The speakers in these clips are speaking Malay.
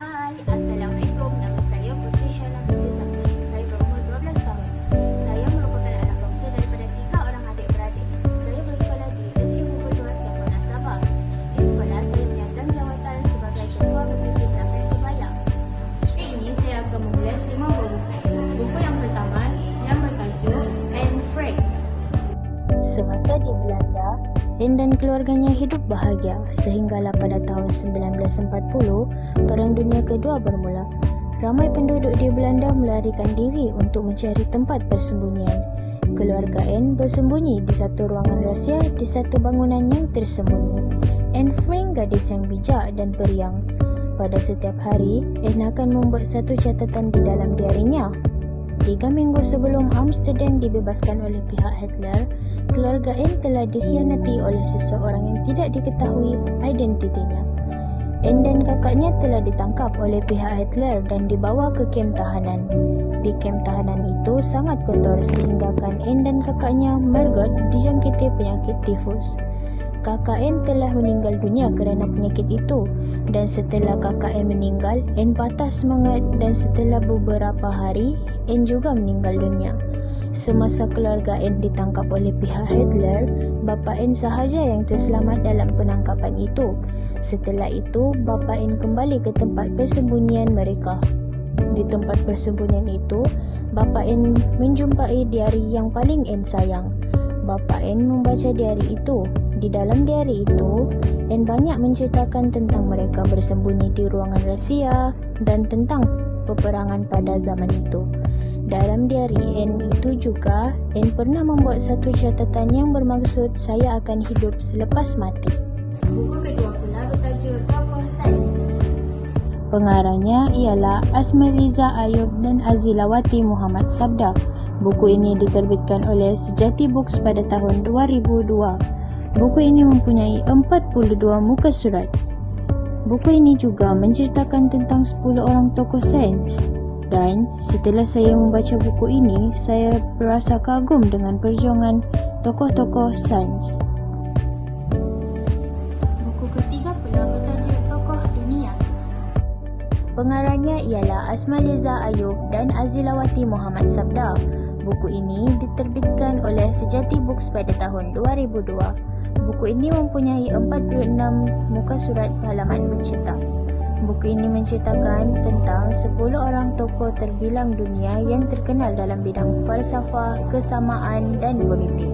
Hai, Assalamualaikum. Nama saya Putri Syana binti Samsudin. Saya berumur 12 tahun. Saya merupakan anak bangsa daripada 3 orang adik-beradik. Saya bersekolah di SMU Kedua Sekolah Sabah. Di sekolah, saya menyandang jawatan sebagai Ketua Pemimpin Rakyat Sebaya. Hari ini, saya akan mengulas 5 buah buku. Buku yang pertama yang bertajuk Anne Frank. Semasa di Belanda, Anne dan keluarganya hidup bahagia sehinggalah pada tahun 1940, Perang Dunia Kedua bermula. Ramai penduduk di Belanda melarikan diri untuk mencari tempat persembunyian. Keluarga Anne bersembunyi di satu ruangan rahsia di satu bangunan yang tersembunyi. Anne Frank gadis yang bijak dan periang. Pada setiap hari, Anne akan membuat satu catatan di dalam diarinya. 3 minggu sebelum Amsterdam dibebaskan oleh pihak Hitler, keluarga Anne telah dikhianati oleh seseorang yang tidak diketahui identitinya. Anne dan kakaknya telah ditangkap oleh pihak Hitler dan dibawa ke kem tahanan. Di kem tahanan itu sangat kotor sehinggakan Anne dan kakaknya Margot dijangkiti penyakit tifus. Kakak Anne telah meninggal dunia kerana penyakit itu, dan setelah kakak Anne meninggal, Anne patah semangat dan setelah beberapa hari, Anne juga meninggal dunia. Semasa keluarga Anne ditangkap oleh pihak Hitler, bapa Anne sahaja yang terselamat dalam penangkapan itu. Setelah itu, bapa Anne kembali ke tempat persembunyian mereka. Di tempat persembunyian itu, bapa Anne menjumpai diari yang paling Anne sayang. Bapa Anne membaca diari itu. Di dalam diari itu, Anne banyak menceritakan tentang mereka bersembunyi di ruangan rahsia dan tentang peperangan pada zaman itu. Dalam diari Anne itu juga, Anne pernah membuat satu catatan yang bermaksud saya akan hidup selepas mati. Buku kedua pula bertajuk Tokoh Sains. Pengarahnya ialah Asmaliza Ayub dan Azilawati Muhammad Sabda. Buku ini diterbitkan oleh Sejati Books pada tahun 2002. Buku ini mempunyai 42 muka surat. Buku ini juga menceritakan tentang 10 orang tokoh sains. Dan setelah saya membaca buku ini, saya berasa kagum dengan perjuangan tokoh-tokoh sains. Buku ketiga pula bertajuk Tokoh Dunia. Pengarahnya ialah Asmaliza Ayub dan Azilawati Muhammad Sabda. Buku ini diterbitkan oleh Sejati Books pada tahun 2002. Buku ini mempunyai 46 muka surat halaman mencetak. Buku ini menceritakan tentang 10 orang tokoh terbilang dunia yang terkenal dalam bidang falsafah, kesamaan dan politik.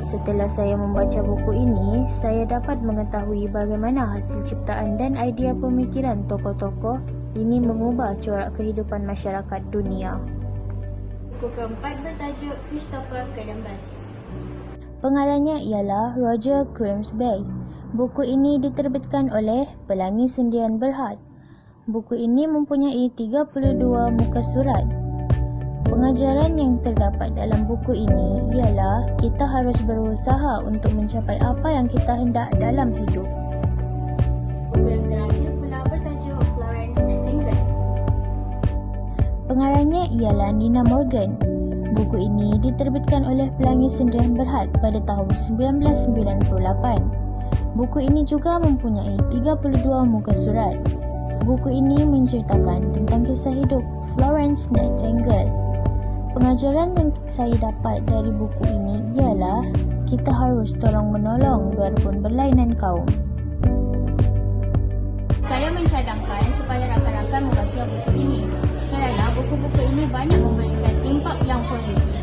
Setelah saya membaca buku ini, saya dapat mengetahui bagaimana hasil ciptaan dan idea pemikiran tokoh-tokoh ini mengubah corak kehidupan masyarakat dunia. Buku keempat bertajuk Christopher Columbus. Pengarahnya ialah Roger Grimsby. Buku ini diterbitkan oleh Pelangi Sendian Berhad. Buku ini mempunyai 32 muka surat. Pengajaran yang terdapat dalam buku ini ialah kita harus berusaha untuk mencapai apa yang kita hendak dalam hidup. Buku yang terakhir pula bertajuk Florence Nightingale. Pengarahnya ialah Nina Morgan. Buku ini diterbitkan oleh Pelangi Sendian Berhad pada tahun 1998. Buku ini juga mempunyai 32 muka surat. Buku ini menceritakan tentang kisah hidup Florence Nightingale. Pengajaran yang saya dapat dari buku ini ialah kita harus tolong-menolong biarpun berlainan kaum. Saya mencadangkan supaya rakan-rakan membaca buku ini kerana buku-buku ini banyak memberikan impak yang positif